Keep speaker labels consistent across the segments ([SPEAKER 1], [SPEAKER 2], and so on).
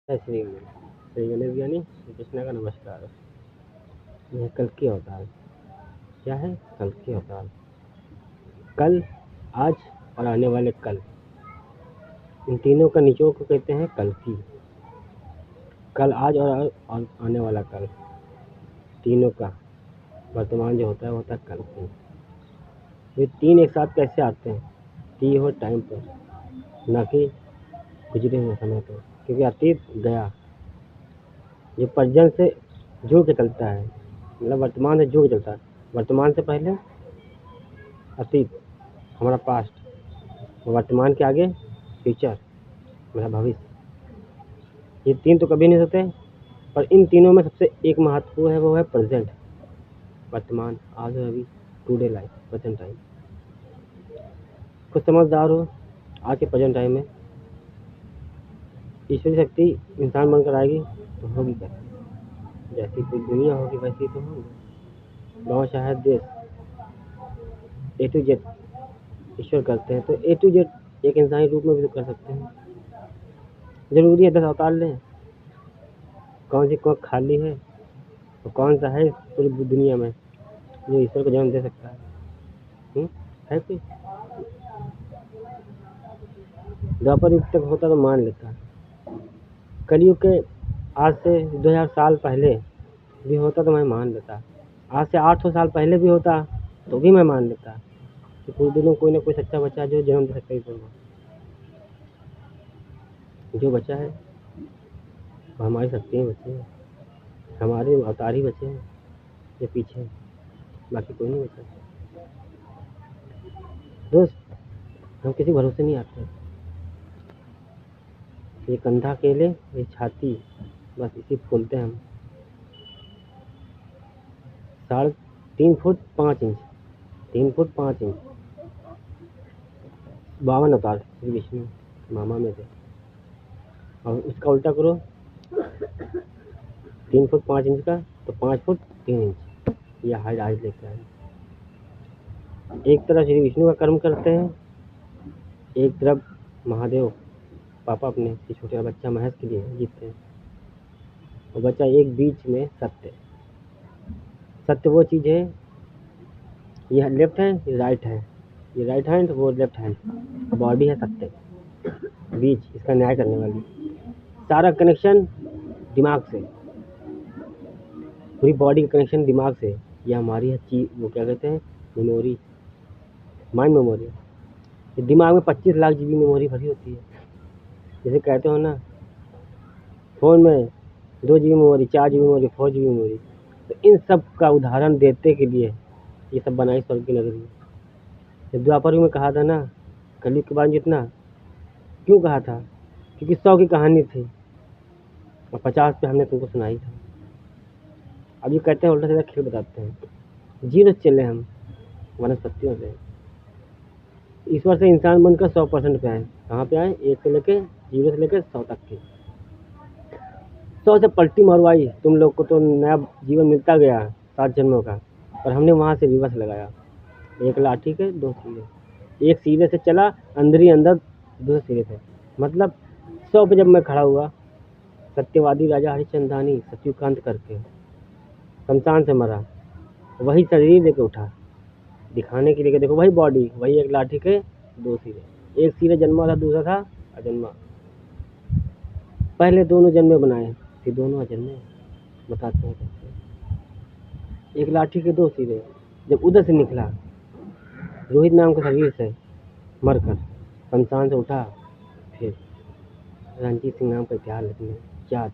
[SPEAKER 1] जय श्री गणेश। श्री गणेश ज्ञानी श्री कृष्ण का नमस्कार। यह कल की अवतार क्या है? कल की अवतार। कल, आज और आने वाले कल, इन तीनों का निचोड़ को कहते हैं कल की। कल, आज और आने वाला कल, तीनों का वर्तमान जो होता है वो होता है कल की। ये तीन एक साथ कैसे आते हैं? ती हो टाइम पर, न कि गुजरे हुए समय पर, क्योंकि अतीत गया, ये प्रेजेंट से जुड़ के चलता है, मतलब वर्तमान से जुड़ के चलता है। वर्तमान से पहले अतीत, हमारा पास्ट, वर्तमान के आगे फ्यूचर, मेरा भविष्य। ये तीन तो कभी नहीं होते, पर इन तीनों में सबसे एक महत्वपूर्ण है, वो है प्रेजेंट, वर्तमान, आज और अभी, टुडे लाइफ, प्रेजेंट टाइम। कुछ समझदार हो, आज के प्रेजेंट टाइम में ईश्वरी शक्ति इंसान बनकर आएगी तो होगी कैसे? जैसी कोई दुनिया होगी वैसी तो होगी। गाँव शहर देश, ए टू जेड ईश्वर करते हैं, तो ए टू जेड एक इंसानी रूप में भी तो कर सकते हैं। जरूरी है 10 अवतार लें? कौन सी कोख खाली है और कौन सा है पूरी दुनिया में जो ईश्वर को जन्म दे सकता है? है कोई? द्वापर युग तक होता तो मान लेता, कलयुग के आज से 2000 साल पहले भी होता तो मैं मान लेता, आज से 800 साल पहले भी होता तो भी मैं मान लेता कि पूरे दिनों कोई ना कोई सच्चा बच्चा जो जन्म दे सकता है ईश्वर को। जो बचा है वो हमारी शक्तियाँ बची हैं, हमारे अवतार ही बचे हैं ये पीछे, बाकी कोई नहीं बचा। दोस्त, हम किसी भरोसे नहीं आते। ये कंधा अकेले, ये छाती, बस इसी खोलते हैं हम। 3.5 फुट 5 इंच, 3 फुट 5 इंच, 52 अवतार श्री विष्णु मामा में थे। और उसका उल्टा करो, 3 फुट 5 इंच का तो 5 फुट 3 इंच, यह हाइट आज लेकर आए। एक तरफ श्री विष्णु का कर्म करते हैं, एक तरफ महादेव पापा अपने छोटे बच्चा महेश के लिए जीतते हैं। और बच्चा एक बीच में सत्य। सत्य वो चीज़ है, यह लेफ्ट हैंड, ये राइट है, ये राइट हैंड, वो लेफ्ट हैंड, बॉडी है सत्य, बीच इसका न्याय करने वाली। सारा कनेक्शन दिमाग से, पूरी बॉडी का कनेक्शन दिमाग से। यह हमारी है चीज, वो क्या कहते हैं, मेमोरी, माइंड मेमोरी। ये दिमाग में 25 लाख GB मेमोरी भरी होती है। जैसे कहते हो ना, फ़ोन में 2 GB memory, 4 GB memory, 4 GB memory. तो इन सब का उदाहरण देते के लिए ये सब बनाई स्वर्ग की नगरी। जब द्वापर में कहा था ना, कलयुग के बाद जितना, क्यों कहा था? क्योंकि 100 की कहानी थी और 50 पे हमने तुमको सुनाई था। अब ये कहते हैं उल्टा सीधा खेल बताते हैं। जीरो चले हम वनस्पतियों से, ईश्वर से इंसान बनकर 100% पे आए। कहाँ पे आए? 1 से लेके 0 से लेकर 100 तक की। 100 से पलटी मरवाई तुम लोग को, तो नया जीवन मिलता गया 7 जन्मों का, पर हमने वहाँ से रिवर्स लगाया। 1 लाठी के 2 सिरे, 1 सिरे से चला अंदर ही अंदर, दूसरे सिरे से, मतलब 100 पे जब मैं खड़ा हुआ, सत्यवादी राजा हरिश्चंद्रानी सत्युकांत करके शमशान से मरा, वही शरीर लेके उठा दिखाने के लिए कि देखो वही बॉडी, वही 1 लाठी के 2 सिरे। 1 सिरे जन्मा था, दूसरा था अजन्मा। पहले दोनों जन्मे बनाए, फिर दोनों अजन्मे। बताते हैं कैसे। 1 लाठी के 2 सिरे जब उधर से निकला, रोहित नाम के शरीर से मरकर शमशान से उठा, फिर रणजीत सिंह नाम का इतिहास लिखने याद,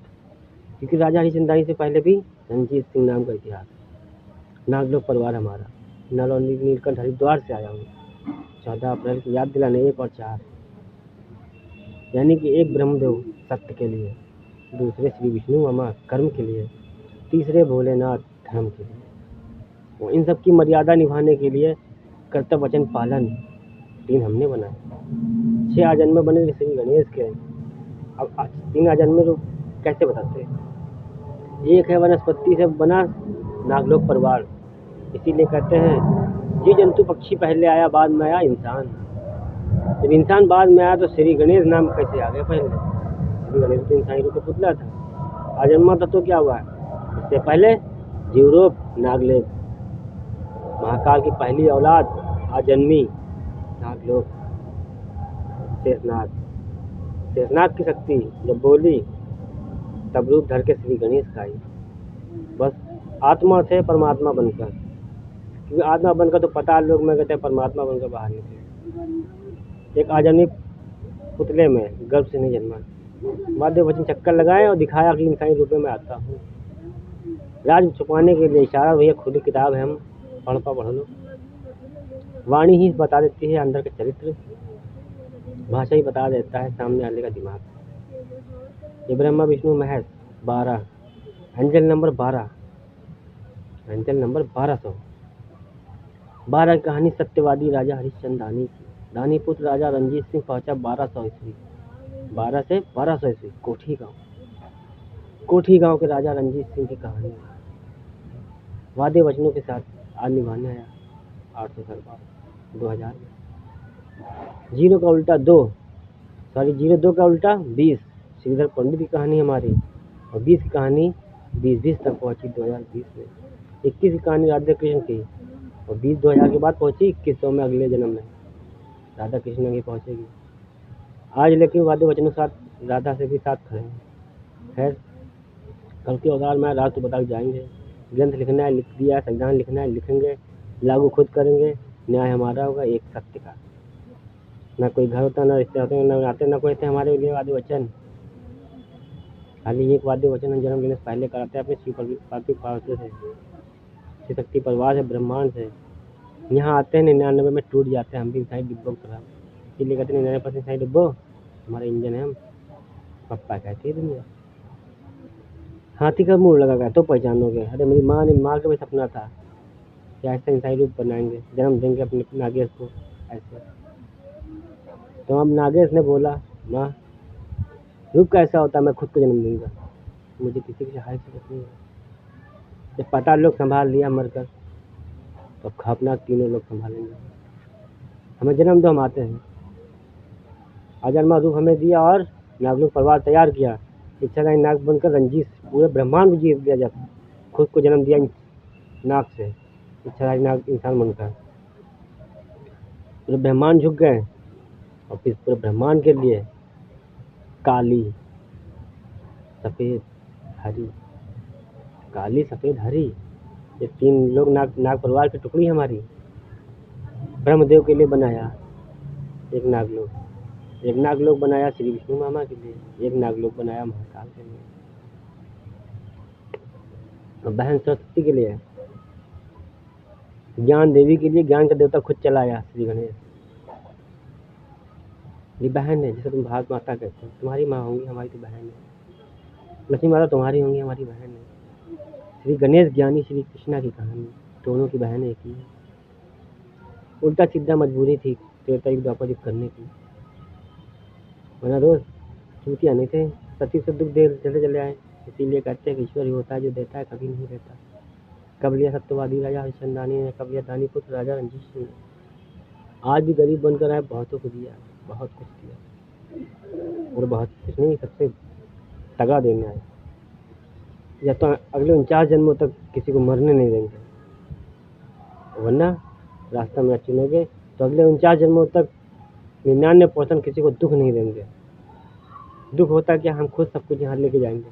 [SPEAKER 1] क्योंकि राजा हरिश्चंद्रानी से पहले भी रणजीत सिंह नाम का इतिहास। नागलोक परिवार हमारा, नल और नीलकंठ हरिद्वार से आया हूँ। 14 अप्रैल की याद दिलाने 1 और 4, यानी कि एक ब्रह्मदेव सत्य के लिए, दूसरे श्री विष्णु मामा कर्म के लिए, तीसरे भोलेनाथ धर्म के लिए। वो इन सब की मर्यादा निभाने के लिए कर्तव्य वचन पालन 3 हमने बनाए। 6 आजन्मे बने श्री गणेश के। अब 3 आजन्मे तो कैसे बताते हैं? एक है वनस्पति से बना नागलोक परिवार, इसीलिए कहते हैं जीव जंतु पक्षी पहले आया, बाद में आया इंसान। जब इंसान बाद में आया तो श्री गणेश नाम कैसे आ गया पहले? श्री गणेश तो इंसानी रूप का पुतला था। आजन्मा तत्व क्या हुआ? इससे पहले जीवरूप नागलोक, महाकाल की पहली औलाद आजन्मी नागलोक, शेषनाग। शेषनाग की शक्ति जब बोली तब रूप धर के श्री गणेश का आई, बस आत्मा से परमात्मा बनकर। क्योंकि आत्मा बनकर तो पता लोग में कहते हैं परमात्मा बनकर बाहर निकले। एक आजन्मी पुतले में गर्भ से नहीं जन्मा, वाद्य वचन चक्कर लगाए और दिखाया कि इंसानी रूप में आता हूँ। राज छुपाने के लिए इशारा, भैया खुली किताब है, हम पढ़ लो। वाणी ही बता देती है अंदर के चरित्र, भाषा ही बता देता है सामने वाले का दिमाग। ये Brahma Vishnu Mahesh 12, angel number 12, angel number 1200। 12 की कहानी सत्यवादी राजा हरिश्चंद्र दानी की। दानी पुत्र राजा रंजीत सिंह पहुंचा 1200 ईस्वी, 12 से 1200 ईस्वी। कोठी गांव के राजा रंजीत सिंह की कहानी वाद्य वचनों के साथ आज निभाने आया 800 साल बाद 2000 में। 0 का उल्टा 2, सॉरी 02 का उल्टा 20। श्रीधर पंडित की कहानी हमारी, और 20 की कहानी 20 तक पहुंची 2020 में। 21 की कहानी राधा कृष्ण की, और 2000 के बाद पहुंची 2100 में, अगले जन्म में राधा कृष्ण की पहुंचेगी। आज लेकिन वाद्य वचनों के साथ राधा से भी साथ खड़े हैं। खैर, कल के अवतार में राज तो बता जाएंगे। ग्रंथ लिखना है लिख दिया, संविधान लिखना है लिखेंगे, लागू खुद करेंगे, न्याय हमारा होगा एक सत्य का। ना कोई घर होता, ना रिश्ते होते, ना आते, ना कोई थे हमारे लिए वाद्य वचन। खाली एक वाद्य वचन जन्म लेने से पहले कराते हैं अपने शिव पार्वती से, शक्ति परिवार से, ब्रह्मांड से। यहाँ आते हैं 99 में टूट जाते हैं हम भी इंसानी डिब्बों की तरह। इसीलिए कहते हैं 99% इंसानी डिब्बो हमारा इंजन है। हम पप्पा कहते हैं दुनिया। हाथी का मुंह लगा गया तो पहचानोगे। अरे मेरी माँ का भी सपना था कि ऐसा इंसानी रूप बनाएंगे, जन्म देंगे अपने नागेश को ऐसे। तो अब नागेश ने बोला, माँ रूप कैसा होता है, मैं खुद को जन्म दूंगा, मुझे किसी की सहायता की जरूरत नहीं है। जब पता लोग संभाल लिया मरकर, तो अपना तीनों लोग संभालेंगे। हमें जन्म दो, हम आते हैं। अजन्मा रूप हमें दिया और नागलोक परिवार तैयार किया। इच्छाधारी नाग बनकर रंजीत पूरे ब्रह्मांड को जीत दिया। जब खुद को जन्म दिया नाग से, इच्छाधारी नाग इंसान बनकर, पूरे ब्रह्मांड झुक गए। और फिर पूरे ब्रह्मांड के लिए काली सफ़ेद हरी, काली सफ़ेद हरी, ये 3 लोग नाग परिवार की टुकड़ी हमारी। ब्रह्मदेव के लिए बनाया एक नागलोक, एक नागलोक बनाया श्री विष्णु मामा के लिए, एक नागलोक बनाया महाकाल के लिए, और बहन सरस्वती के लिए, ज्ञान देवी के लिए ज्ञान का देवता खुद चलाया श्री गणेश। ये बहन है जिसे तुम भारत माता कहते हो, तुम्हारी माँ होंगी, हमारी तो बहन है। लक्ष्मी माता तुम्हारी होंगी, हमारी बहन है। श्री गणेश ज्ञानी श्री कृष्णा की कहानी, दोनों की बहन एक ही है। उल्टा सीधा मजबूरी थी त्रेता युग द्वापर युग करने की, वरना रोज चूतिया नहीं थे, सती से दुख दे चले आए। इसीलिए कहते हैं कि ईश्वर ही होता है जो देता है, कभी नहीं देता। कब लिया सत्यवादी राजा हरिश्चंद्रानी ने, कब लिया दानी पुत्र राजा रंजीत सिंह ने। आज भी गरीब बनकर आए, बहुतों को दिया, बहुत कुछ दिया, और बहुत कुछ नहीं, सबसे तगा देने आए। या तो अगले 49 जन्मों तक किसी को मरने नहीं देंगे, वरना रास्ता में चुनोगे तो अगले 49 जन्मों तक 99% किसी को दुख नहीं देंगे। दुख होता क्या, हम खुद सब कुछ यहाँ लेके जाएंगे,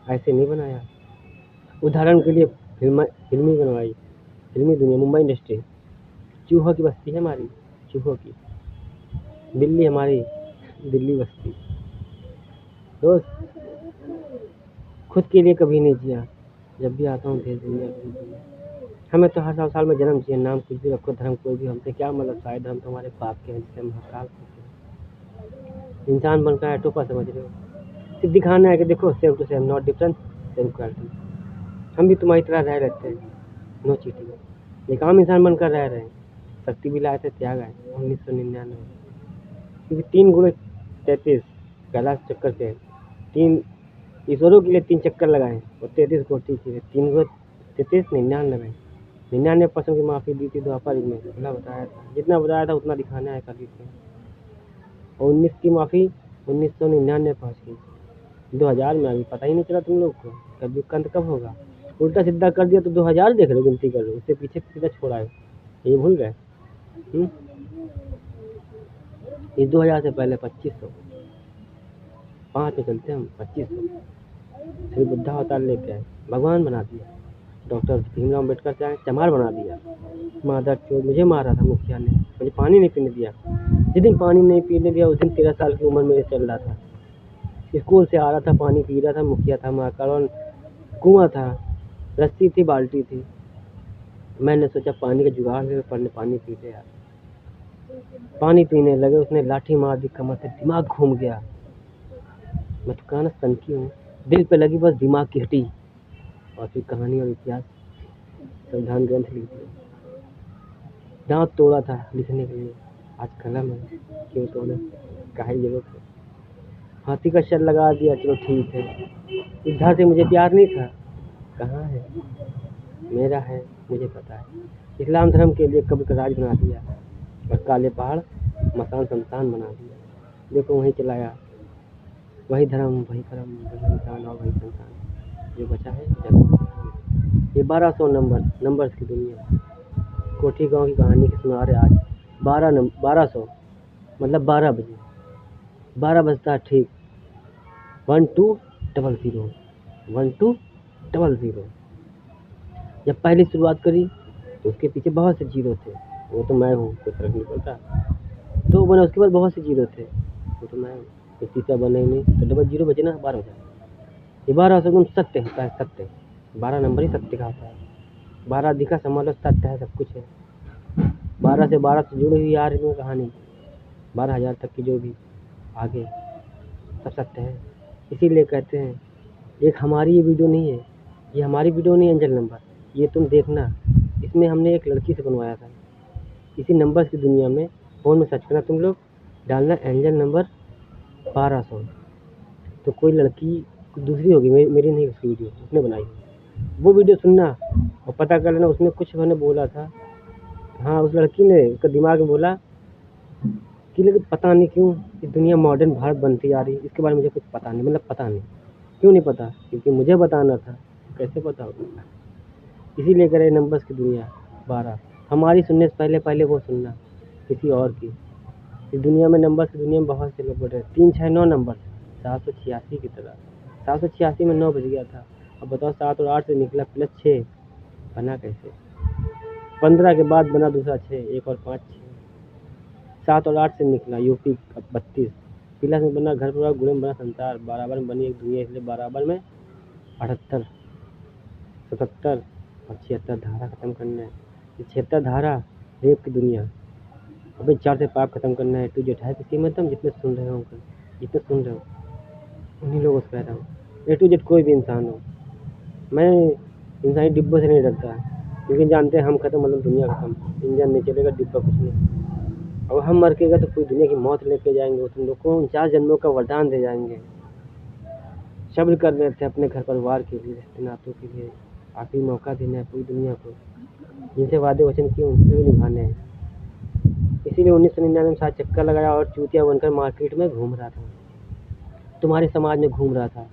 [SPEAKER 1] ऐसे नहीं बनाया। उदाहरण के लिए फिल्मी बनवाई, फिल्मी दुनिया, मुंबई इंडस्ट्री, चूहों की बस्ती है हमारी, चूहों की दिल्ली, हमारी दिल्ली बस्ती। दोस्त खुद के लिए कभी नहीं जिया, जब भी आता हूँ भेज दुनिया। हमें तो हर साल में जन्म चाहिए, नाम कुछ भी रखो, धर्म कोई भी, हमसे क्या मतलब, शायद धर्म तो हमारे पाप के हैं जिसे महाकाल कहते हैं। इंसान बनकर है टोपा समझ रहे हो, सिर्फ दिखाना है कि देखो same to same, not difference, same quality. हम भी तुम्हारी तरह रह रहते हैं, नो चीटिंग। एक आम इंसान बनकर रह रहे हैं। शक्ति भी लाए थे, त्याग आए 1999, क्योंकि 3 गुणे 33 कैलाश चक्कर के 3 ईश्वरों के लिए 3 चक्कर लगाए और 33 कोटि की 3 गुणे 33 99% की माफ़ी दी थी द्वापर युग में, खुला बताया था। जितना बताया था उतना दिखाना है कभी से। और 19 की माफ़ी 1999 पहुँच गई। 2000 में अभी पता ही नहीं चला तुम लोग को, कभी कंत कब होगा। उल्टा सीधा कर दिया तो 2000 देख लो, गिनती कर लो, उससे पीछे सीधा छोड़ा है, ये भूल गए। इस 2000 से पहले 2500, 5 में चलते हम 2500। श्री बुद्धा अवतार लेके आए, भगवान बना दिया। डॉक्टर भीमराव अम्बेडकर चाहे चमार बना दिया। मादर चोद, मुझे मारा था मुखिया ने, मुझे पानी नहीं पीने दिया। जिस दिन पानी नहीं पीने दिया उस दिन 13 साल की उम्र में चल रहा था, स्कूल से आ रहा था, पानी पी रहा था, मुखिया था, महाकाल कुआं था, रस्सी थी, बाल्टी थी। मैंने सोचा पानी का जुगाड़ है, पढ़ने पानी पीते यार। पानी पीने लगे, उसने लाठी मार दी कमर से, दिमाग घूम गया। मैं तो कहा ना सनकी हूँ, दिल पे लगी बस दिमाग की हड्डी। और फिर कहानी और इतिहास संविधान ग्रंथ लिख दिया। दांत तोड़ा था लिखने के लिए, आज कलम है, क्यों तोड़े, काहे जरूरत है। हाथी का शर लगा दिया, चलो ठीक है। इधर से मुझे प्यार नहीं था, कहाँ है, मेरा है, मुझे पता है। इस्लाम धर्म के लिए कब्र का राज बना दिया, और काले पहाड़ मसान शमशान बना दिया। देखो वहीं चलाया, वही धर्म, वही कर्म, वही इंसान और वही संतान, जो बचा है जन्म। ये 1200 नंबर्स की दुनिया। कोठी गांव की कहानी की सुना रहे आज। 1200 मतलब 12 बजे, 12 बजता ठीक, 1200, 1200। जब पहली शुरुआत करी तो उसके पीछे बहुत से जीरो थे, वो तो मैं हूँ, कोई फर्क नहीं पड़ता। 2 बना, उसके बाद बहुत से जीरो थे, वो तो मैं हूँ, तो तीसरा बने ही नहीं, तो डबल जीरो बचे ना, 12 बचा। ये 12 एकदम सत्य होता है, सत्य। 12 नंबर ही सत्य का होता है। 12 दिखा समझ लो सत्य है, सब कुछ है। 12 से 12 से जुड़ी हुई आ रही है कहानी, 12,000 तक की जो भी आगे सब सत्य है। इसीलिए कहते हैं, एक हमारी ये वीडियो नहीं है, ये हमारी वीडियो नहीं है एंजल नंबर, ये तुम देखना, इसमें हमने एक लड़की से बनवाया था। इसी नंबर्स की दुनिया में फ़ोन में सर्च करना तुम लोग, डालना एंजल नंबर 1200, तो कोई लड़की दूसरी होगी, मेरी नहीं, उसकी वीडियो उसने बनाई। वो वीडियो सुनना और पता कर लेना, उसमें कुछ मैंने बोला था। हाँ, उस लड़की ने उसका दिमाग में बोला कि लेकिन पता नहीं क्यों इस दुनिया मॉडर्न भारत बनती जा रही है, इसके बारे में मुझे कुछ पता नहीं, मतलब पता नहीं क्यों नहीं पता, क्योंकि मुझे बताना था, कैसे पता होगा। इसीलिए करे नंबर्स की दुनिया 12। हमारी सुनने से पहले पहले वो सुनना किसी और की। इस दुनिया में नंबर्स की दुनिया में बहुत से लोग बैठे, 3 6 9 नंबर, 786 की तरह। 786 में 9 बज गया था। अब बताओ 7 और 8 से निकला प्लस 6 बना कैसे। 15 के बाद बना दूसरा 6, 1 और 5 6। 7 और 8 से निकला यूपी 32, प्लस में बना घर परिवार, गुणे में बना संसार, बराबर में बनी एक दुनिया, इसलिए बराबर में 78, 77 और 76 धारा खत्म करना है। 76 धारा रेप की दुनिया। अभी 4 से पाप खत्म करना है। टू जेड है किसी में तुम जितने सुन रहे हो, जितने सुन रहे हो उन्हीं लोगों से कह रहा हूँ। ए टू जेड कोई भी इंसान हो, मैं इंसानी डिब्बों से नहीं डरता, क्योंकि जानते हैं हम खत्म मतलब दुनिया खत्म, इंजन नहीं चलेगा, डिब्बा कुछ नहीं। और हम मर के गए तो पूरी दुनिया की मौत लेके जाएंगे, वो तुम लोग को 49 जन्मों का वरदान दे जाएंगे। सब्र कर रहे थे अपने घर परिवार के लिए, रिश्ते नातों के लिए, आखिरी मौका देना है पूरी दुनिया को, जिनसे वादे वचन किए उनसे भी निभाने हैं। इसीलिए 1999 में 7 चक्कर लगाया और चूतिया बनकर मार्केट में घूम रहा था, तुम्हारे समाज में घूम रहा था।